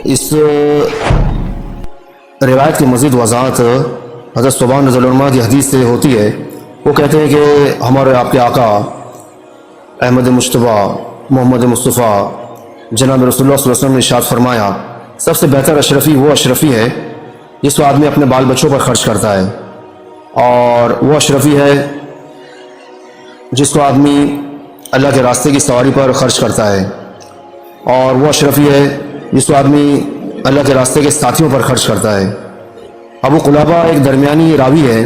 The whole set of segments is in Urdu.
اس روایت کی مزید وضاحت حضرت صوبان رضی اللہ عنہ کی حدیث سے ہوتی ہے. وہ کہتے ہیں کہ ہمارے آپ کے آقا احمد مجتبیٰ محمد مصطفیٰ جناب رسول اللہ صلی اللہ علیہ وسلم نے ارشاد فرمایا، سب سے بہتر اشرفی وہ اشرفی ہے جس کو آدمی اپنے بال بچوں پر خرچ کرتا ہے، اور وہ اشرفی ہے جس کو آدمی اللہ کے راستے کی سواری پر خرچ کرتا ہے، اور وہ اشرفی ہے جس کو آدمی اللہ کے راستے کے ساتھیوں پر خرچ کرتا ہے. ابو قلابہ ایک درمیانی راوی ہے،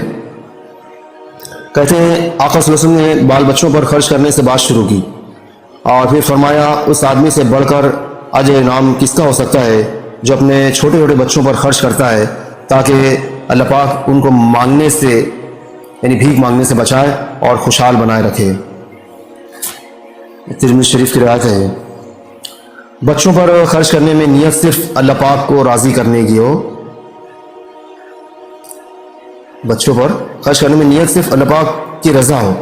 کہتے ہیں آقا صلی اللہ علیہ وسلم نے بال بچوں پر خرچ کرنے سے بات شروع کی اور پھر فرمایا، اس آدمی سے بڑھ کر اجر انعام کس کا ہو سکتا ہے جو اپنے چھوٹے چھوٹے بچوں پر خرچ کرتا ہے تاکہ اللہ پاک ان کو مانگنے سے یعنی بھیک مانگنے سے بچائے اور خوشحال بنائے رکھے. ترمذی شریف کی روایت ہے. بچوں پر خرچ کرنے میں نیت صرف اللہ پاک کو راضی کرنے کی ہو، بچوں پر خرچ کرنے میں نیت صرف اللہ پاک کی رضا ہو.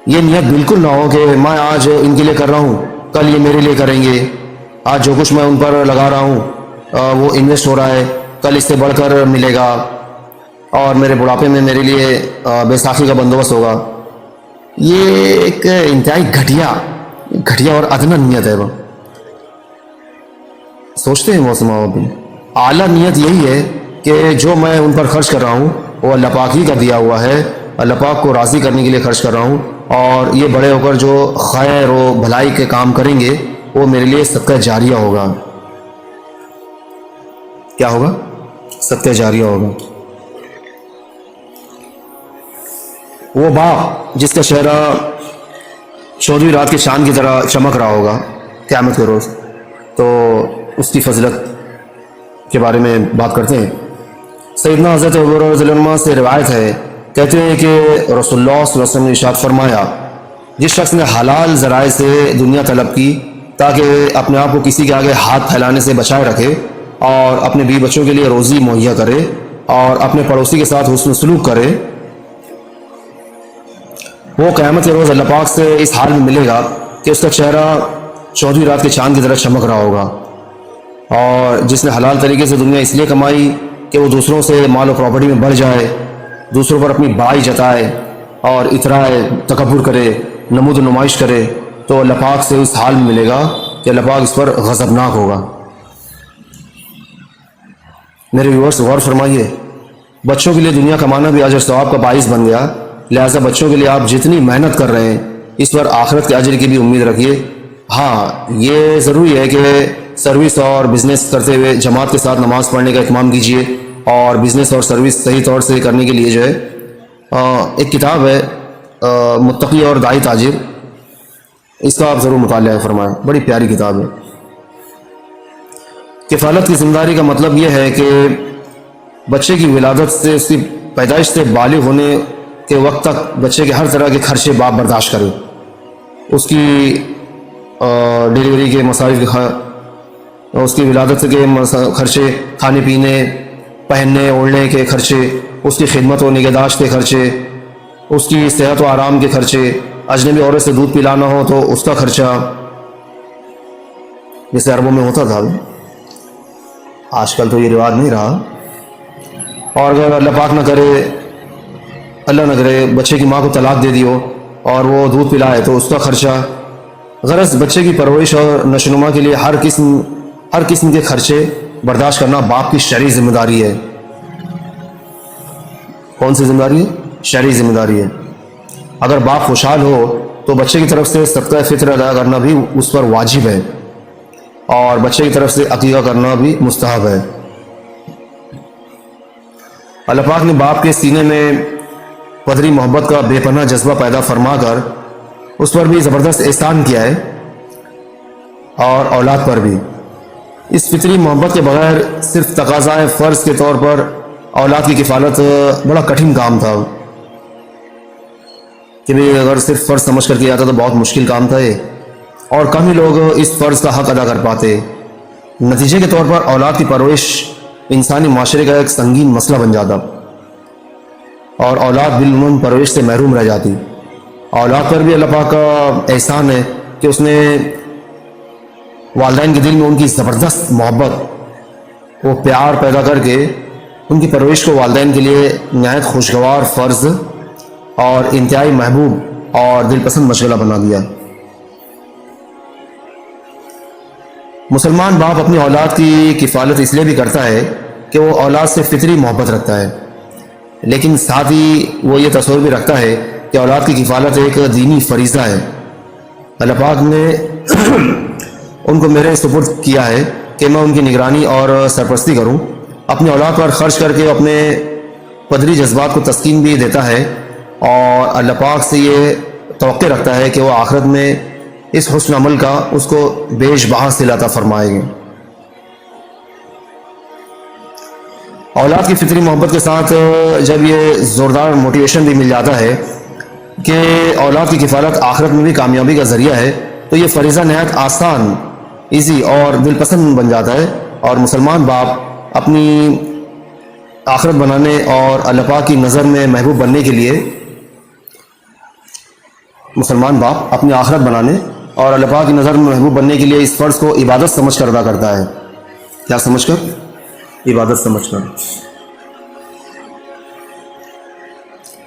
یہ نیت بالکل نہ ہو کہ میں آج ان کے لیے کر رہا ہوں کل یہ میرے لیے کریں گے، آج جو کچھ میں ان پر لگا رہا ہوں وہ انویسٹ ہو رہا ہے، کل اس سے بڑھ کر ملے گا اور میرے بڑھاپے میں میرے لیے بیساکھی کا بندوبست ہوگا. یہ ایک انتہائی گھٹیا اور ادنا نیت ہے. وہ سوچتے ہیں موسم بھی اعلیٰ نیت یہی ہے کہ جو میں ان پر خرچ کر رہا ہوں وہ اللہ پاک ہی کا دیا ہوا ہے، اللہ پاک کو راضی کرنے کے لیے خرچ کر رہا ہوں، اور یہ بڑے ہو کر جو خیر و بھلائی کے کام کریں گے وہ میرے لیے صدقہ جاریہ ہوگا. کیا ہوگا؟ صدقہ جاریہ ہوگا. وہ باغ جس کا چہرہ چودھویں رات کے چاند کی طرح چمک رہا ہوگا قیامت کے روز، تو اس کی فضیلت کے بارے میں بات کرتے ہیں. سیدنا حضرت ابو ہریرہ رضی اللہ عنہ سے روایت ہے، کہتے ہیں کہ رسول اللہ صلی اللہ علیہ وسلم نے ارشاد فرمایا، جس شخص نے حلال ذرائع سے دنیا طلب کی تاکہ اپنے آپ کو کسی کے آگے ہاتھ پھیلانے سے بچائے رکھے اور اپنے بیوی بچوں کے لیے روزی مہیا کرے اور اپنے پڑوسی کے ساتھ حسن سلوک کرے، وہ قیامت کے روز اللہ پاک سے اس حال میں ملے گا کہ اس کا چہرہ چودھویں رات کے چاند کی طرح چمک رہا ہوگا. اور جس نے حلال طریقے سے دنیا اس لیے کمائی کہ وہ دوسروں سے مال و پراپرٹی میں بڑھ جائے، دوسروں پر اپنی بڑائی جتائے اور اترائے، تکبر کرے، نمود و نمائش کرے، تو اللہ پاک سے اس حال میں ملے گا کہ اللہ پاک اس پر غضبناک ہوگا. میرے ویورز غور فرمائیے، بچوں کے لیے دنیا کمانا بھی اجر ثواب کا باعث بن گیا، لہٰذا بچوں کے لیے آپ جتنی محنت کر رہے ہیں اس پر آخرت کے اجر کی بھی امید رکھیے. ہاں، یہ ضروری ہے کہ سروس اور بزنس کرتے ہوئے جماعت کے ساتھ نماز پڑھنے کا اہتمام کیجیے، اور بزنس اور سروس صحیح طور سے کرنے کے لیے جو ہے ایک کتاب ہے متقی اور داعی تاجر، اس کا آپ ضرور مطالعہ فرمائیں، بڑی پیاری کتاب ہے. کفالت کی ذمہ داری کا مطلب یہ ہے کہ بچے کی ولادت سے اس کی پیدائش سے بالغ ہونے کے وقت تک بچے کے ہر طرح کے خرچے باپ برداشت کرے. اس کی ڈیلیوری کے مصارف اس کی ولادت کے خرچے، کھانے پینے پہننے اوڑھنے کے خرچے، اس کی خدمت و نگہداشت کے خرچے، اس کی صحت و آرام کے خرچے، اجنبی عورت سے دودھ پلانا ہو تو اس کا خرچہ، جیسے عربوں میں ہوتا تھا، آج کل تو یہ رواج نہیں رہا. اور اگر اللہ پاک نہ کرے، اللہ نہ کرے بچے کی ماں کو طلاق دے دی ہو اور وہ دودھ پلائے تو اس کا خرچہ. غرض بچے کی پرورش اور نشوونما کے لیے ہر قسم کے خرچے برداشت کرنا باپ کی شرعی ذمہ داری ہے. کون سی ذمہ داری ہے؟ شرعی ذمہ داری ہے. اگر باپ خوشحال ہو تو بچے کی طرف سے صدقہ فطر ادا کرنا بھی اس پر واجب ہے، اور بچے کی طرف سے عقیقہ کرنا بھی مستحب ہے. اللہ پاک نے باپ کے سینے میں پدری محبت کا بے پناہ جذبہ پیدا فرما کر اس پر بھی زبردست احسان کیا ہے، اور اولاد پر بھی. اس فطری محبت کے بغیر صرف تقاضائے فرض کے طور پر اولاد کی کفالت بڑا کٹھن کام تھا، کہ بھی اگر صرف فرض سمجھ کر کیا جاتا تو بہت مشکل کام تھا یہ، اور کم ہی لوگ اس فرض کا حق ادا کر پاتے. نتیجے کے طور پر اولاد کی پرورش انسانی معاشرے کا ایک سنگین مسئلہ بن جاتا، اور اولاد بالعموم پرورش سے محروم رہ جاتی. اولاد پر بھی اللہ پاک کا احسان ہے کہ اس نے والدین کے دل میں ان کی زبردست محبت وہ پیار پیدا کر کے ان کی پرورش کو والدین کے لیے نہایت خوشگوار فرض اور انتہائی محبوب اور دل پسند مشغلہ بنا دیا۔ مسلمان باپ اپنی اولاد کی کفالت اس لیے بھی کرتا ہے کہ وہ اولاد سے فطری محبت رکھتا ہے، لیکن ساتھ ہی وہ یہ تصور بھی رکھتا ہے کہ اولاد کی کفالت ایک دینی فریضہ ہے۔ اللہ پاک نے ان کو میرے سپرد کیا ہے کہ میں ان کی نگرانی اور سرپرستی کروں۔ اپنی اولاد پر خرچ کر کے اپنے پدری جذبات کو تسکین بھی دیتا ہے، اور اللہ پاک سے یہ توقع رکھتا ہے کہ وہ آخرت میں اس حسن عمل کا اس کو بیش بہا صلہ عطا فرمائے گے۔ اولاد کی فطری محبت کے ساتھ جب یہ زوردار موٹیویشن بھی مل جاتا ہے کہ اولاد کی کفالت آخرت میں بھی کامیابی کا ذریعہ ہے، تو یہ فریضہ نہایت آسان، ایزی اور دل پسند بن جاتا ہے، اور مسلمان باپ اپنی آخرت بنانے اور اللہ پاک کی نظر میں محبوب بننے کے لیے اس فرض کو عبادت سمجھ کر ادا کرتا ہے۔ کیا سمجھ کر؟ عبادت سمجھ کر۔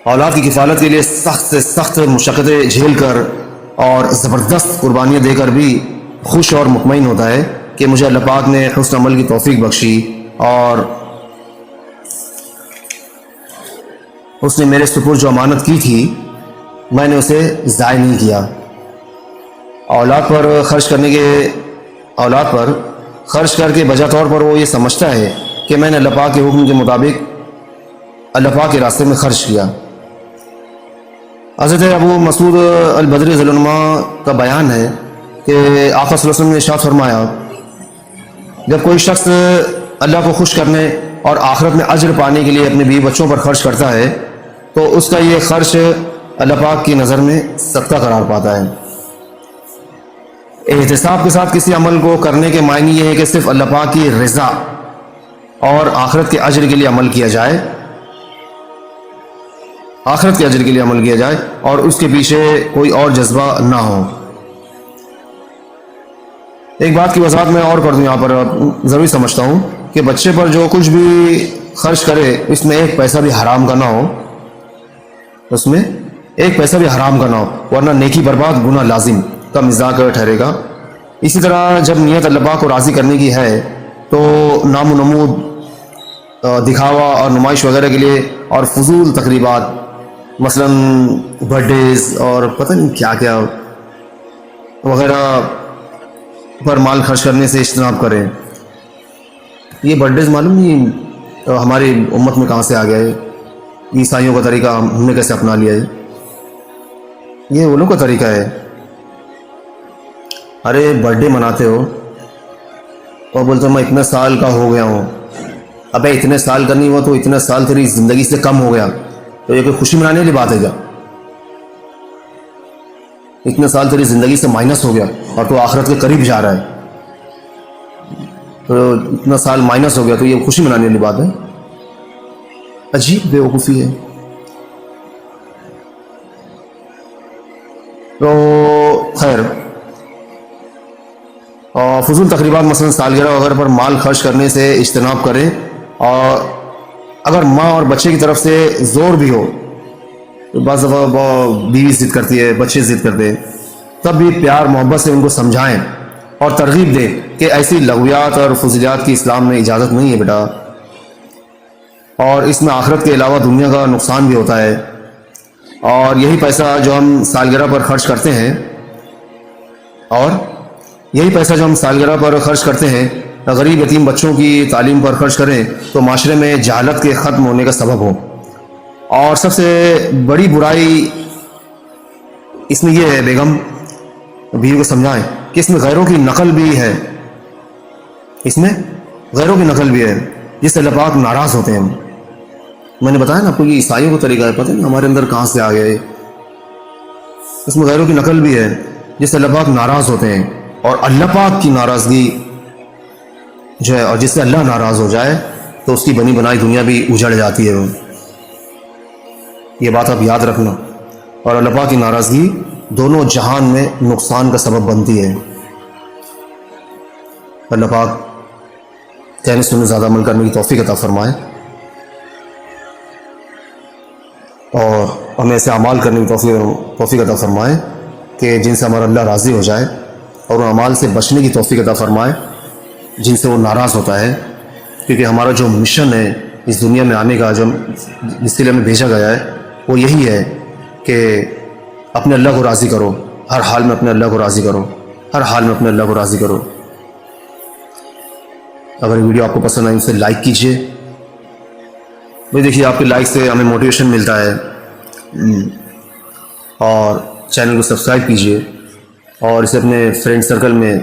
اولاد کی کفالت کے لیے سخت سے سخت مشقتیں جھیل کر اور زبردست قربانیاں دے کر بھی خوش اور مطمئن ہوتا ہے کہ مجھے اللہ پاک نے حسن عمل کی توفیق بخشی اور اس نے میرے سپرد جو امانت کی تھی میں نے اسے ضائع نہیں کیا۔ اولاد پر خرچ کر کے بجا طور پر وہ یہ سمجھتا ہے کہ میں نے اللہ پاک کے حکم کے مطابق اللہ پاک کے راستے میں خرچ کیا۔ حضرت ابو مسعود البدری رضی اللہ عنہ کا بیان ہے کہ آقا صلی اللہ علیہ وسلم نے ارشاد فرمایا، جب کوئی شخص اللہ کو خوش کرنے اور آخرت میں اجر پانے کے لیے اپنے بیوی بچوں پر خرچ کرتا ہے تو اس کا یہ خرچ اللہ پاک کی نظر میں صدقہ قرار پاتا ہے۔ احتساب کے ساتھ کسی عمل کو کرنے کے معنی یہ ہے کہ صرف اللہ پاک کی رضا اور آخرت کے اجر کے لیے عمل کیا جائے، اور اس کے پیچھے کوئی اور جذبہ نہ ہو۔ ایک بات کی وضاحت میں اور کر دوں یہاں پر، ضروری سمجھتا ہوں کہ بچے پر جو کچھ بھی خرچ کرے اس میں ایک پیسہ بھی حرام کا نہ ہو، ورنہ نیکی برباد گناہ لازم کا مزاق ٹھہرے گا۔ اسی طرح جب نیت اللہ پاک کو راضی کرنے کی ہے تو نام و نمود، دکھاوا اور نمائش وغیرہ کے لیے اور فضول تقریبات مثلا برتھ ڈیز اور پتہ نہیں کیا کیا وغیرہ پر مال خرچ کرنے سے اجتناب کریں۔ یہ برتھ ڈیز معلوم نہیں ہماری امت میں کہاں سے آ گیا ہے، عیسائیوں کا طریقہ ہم نے کیسے اپنا لیا ہے، یہ وہ لوگ کا طریقہ ہے۔ ارے برتھ ڈے مناتے ہو اور بولتے میں اتنے سال کا ہو گیا ہوں، ابے اتنے سال کا نہیں ہوا تو اتنے سال تیری زندگی سے کم ہو گیا، تو یہ کوئی خوشی منانے والی بات ہے کیا؟ اتنے سال تیری زندگی سے مائنس ہو گیا اور تو آخرت کے قریب جا رہا ہے، تو اتنا سال مائنس ہو گیا تو یہ خوشی منانے والی بات ہے؟ عجیب بیوقوفی ہے۔ تو خیر، فضول تقریبات مثلا سالگرہ وغیرہ پر مال خرچ کرنے سے اجتناب کریں، اور اگر ماں اور بچے کی طرف سے زور بھی ہو، تو بعض دفعہ بیوی ضد کرتی ہے، بچے ضد کرتے ہیں، تب بھی پیار محبت سے ان کو سمجھائیں اور ترغیب دیں کہ ایسی لغویات اور فضولیات کی اسلام میں اجازت نہیں ہے بیٹا، اور اس میں آخرت کے علاوہ دنیا کا نقصان بھی ہوتا ہے، اور یہی پیسہ جو ہم سالگرہ پر خرچ کرتے ہیں غریب یتیم بچوں کی تعلیم پر خرچ کریں تو معاشرے میں جہالت کے ختم ہونے کا سبب ہو۔ اور سب سے بڑی برائی اس میں یہ ہے، بیگم بیوی کو سمجھائیں کہ اس میں غیروں کی نقل بھی ہے، جس سے اللہ پاک ناراض ہوتے ہیں۔ میں نے بتایا نا آپ کو، یہ عیسائیوں کا طریقہ ہے، پتہ نہیں ہمارے اندر کہاں سے آ گیا ہے۔ اس میں غیروں کی نقل بھی ہے جس سے اللہ پاک ناراض ہوتے ہیں، اور اللہ پاک کی ناراضگی جو ہے، اور جس سے اللہ ناراض ہو جائے تو اس کی بنی بنائی دنیا بھی اجڑ جاتی ہے۔ یہ بات آپ یاد رکھنا، اور اللہ پاک کی ناراضگی دونوں جہان میں نقصان کا سبب بنتی ہے۔ اللہ پاک کہنے سننے زیادہ عمل کرنے کی توفیق عطا فرمائے اور ہمیں ایسے اعمال کرنے کی توفیق عطا فرمائے کہ جن سے ہمارا اللہ راضی ہو جائے، اور ان اعمال سے بچنے کی توفیق عطا فرمائے جن سے وہ ناراض ہوتا ہے، کیونکہ ہمارا جو مشن ہے اس دنیا میں آنے کا، جو جس کے لیے ہمیں بھیجا گیا ہے، وہ یہی ہے کہ اپنے اللہ کو راضی کرو، ہر حال میں اپنے اللہ کو راضی کرو، ہر حال میں اپنے اللہ کو راضی کرو۔ اگر ویڈیو آپ کو پسند آئی اسے لائک کیجئے، بھائی دیکھیے آپ کے لائک سے ہمیں موٹیویشن ملتا ہے، اور چینل کو سبسکرائب کیجئے اور اسے اپنے فرینڈ سرکل میں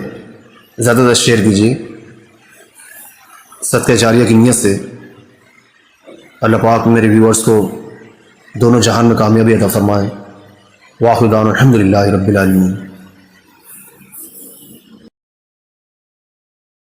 زیادہ تر شیئر کیجئے صدقہ جاریہ کی نیت سے۔ اللہ پاک میرے ویورز کو دونوں جہان میں کامیابی عطا فرمائے۔ وآخر دعوانا الحمدللہ رب العالمین۔